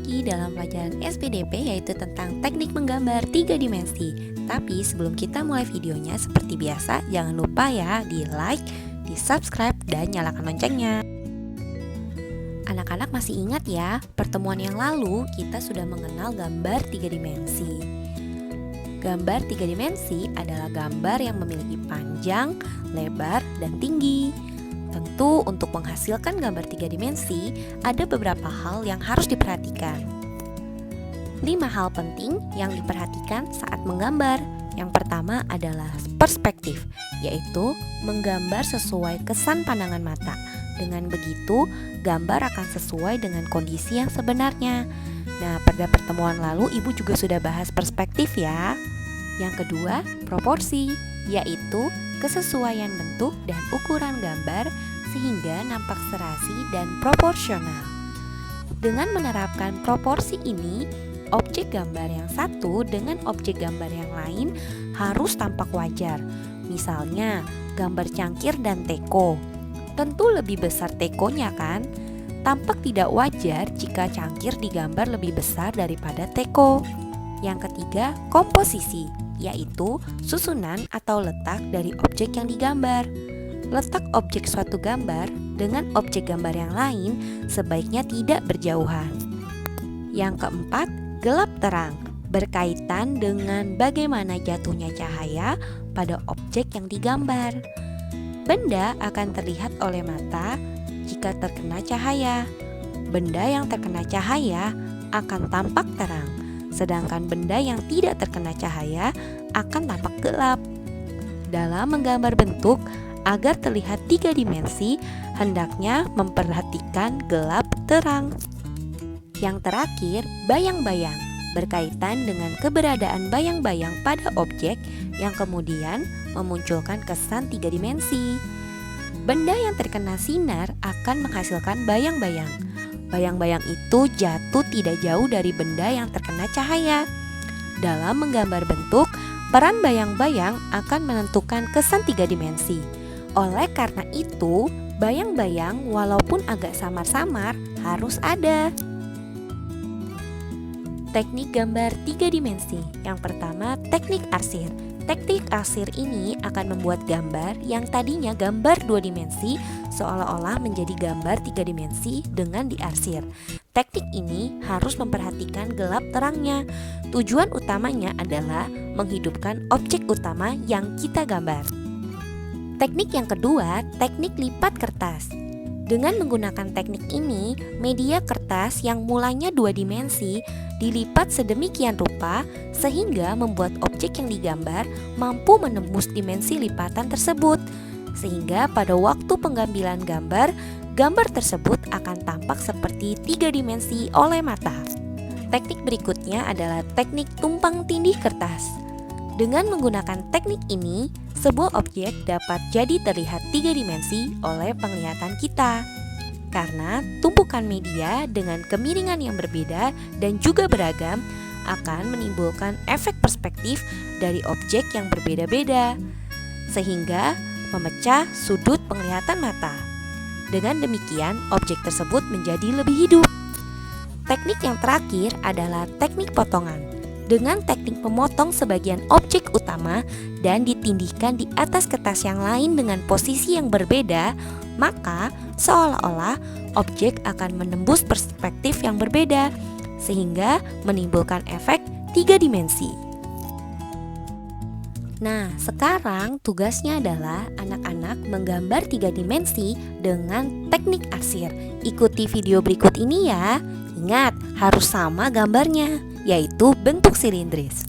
lagi dalam pelajaran SPDP, yaitu tentang teknik menggambar 3 dimensi. Tapi sebelum kita mulai videonya, seperti biasa jangan lupa ya di like, di subscribe, dan nyalakan loncengnya. Anak-anak masih ingat ya, pertemuan yang lalu kita sudah mengenal gambar 3 dimensi. Gambar 3 dimensi adalah gambar yang memiliki panjang, lebar, dan tinggi. Tentu untuk menghasilkan gambar 3 dimensi, ada beberapa hal yang harus diperhatikan. 5 hal penting yang diperhatikan saat menggambar. Yang pertama adalah perspektif, yaitu menggambar sesuai kesan pandangan mata. Dengan begitu, gambar akan sesuai dengan kondisi yang sebenarnya. Nah, pada pertemuan lalu Ibu juga sudah bahas perspektif ya. Yang kedua, proporsi, yaitu kesesuaian bentuk dan ukuran gambar sehingga nampak serasi dan proporsional. Dengan menerapkan proporsi ini, objek gambar yang satu dengan objek gambar yang lain harus tampak wajar. Misalnya, gambar cangkir dan teko. Tentu lebih besar tekonya kan? Tampak tidak wajar jika cangkir digambar lebih besar daripada teko. Yang ketiga, komposisi, yaitu susunan atau letak dari objek yang digambar. Letak objek suatu gambar dengan objek gambar yang lain sebaiknya tidak berjauhan. Yang keempat, gelap terang, berkaitan dengan bagaimana jatuhnya cahaya pada objek yang digambar. Benda akan terlihat oleh mata jika terkena cahaya. Benda yang terkena cahaya akan tampak terang, sedangkan benda yang tidak terkena cahaya akan tampak gelap. Dalam menggambar bentuk, agar terlihat 3 dimensi, hendaknya memperhatikan gelap terang. Yang terakhir, bayang-bayang, berkaitan dengan keberadaan bayang-bayang pada objek yang kemudian memunculkan kesan 3 dimensi. Benda yang terkena sinar akan menghasilkan bayang-bayang. Bayang-bayang itu jatuh tidak jauh dari benda yang terkena cahaya. Dalam menggambar bentuk, peran bayang-bayang akan menentukan kesan 3 dimensi. Oleh karena itu, bayang-bayang walaupun agak samar-samar harus ada. Teknik gambar 3 dimensi. Yang pertama, teknik arsir. Teknik arsir ini akan membuat gambar yang tadinya gambar 2 dimensi seolah-olah menjadi gambar 3 dimensi dengan diarsir. Teknik ini harus memperhatikan gelap terangnya. Tujuan utamanya adalah menghidupkan objek utama yang kita gambar. Teknik yang kedua, teknik lipat kertas. Dengan menggunakan teknik ini, media kertas yang mulanya 2 dimensi dilipat sedemikian rupa sehingga membuat objek yang digambar mampu menembus dimensi lipatan tersebut. Sehingga pada waktu pengambilan gambar, gambar tersebut akan tampak seperti 3 dimensi oleh mata. Teknik berikutnya adalah teknik tumpang tindih kertas. Dengan menggunakan teknik ini, sebuah objek dapat jadi terlihat 3 dimensi oleh penglihatan kita. Karena tumpukan media dengan kemiringan yang berbeda dan juga beragam akan menimbulkan efek perspektif dari objek yang berbeda-beda, sehingga memecah sudut penglihatan mata. Dengan demikian, objek tersebut menjadi lebih hidup. Teknik yang terakhir adalah teknik potongan. Dengan teknik memotong sebagian objek utama dan ditindihkan di atas kertas yang lain dengan posisi yang berbeda, maka seolah-olah objek akan menembus perspektif yang berbeda, sehingga menimbulkan efek 3 dimensi. Nah, sekarang tugasnya adalah anak-anak menggambar 3 dimensi dengan teknik arsir. Ikuti video berikut ini ya. Ingat, harus sama gambarnya, yaitu bentuk silindris.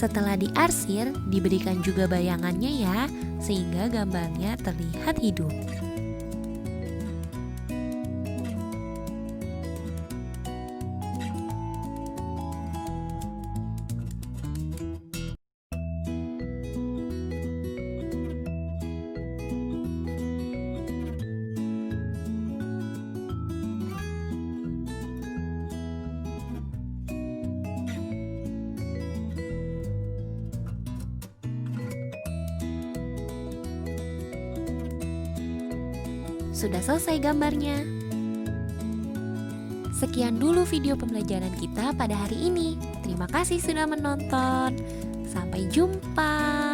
Setelah diarsir, diberikan juga bayangannya ya, sehingga gambarnya terlihat hidup. Sudah selesai gambarnya. Sekian dulu video pembelajaran kita pada hari ini. Terima kasih sudah menonton. Sampai jumpa.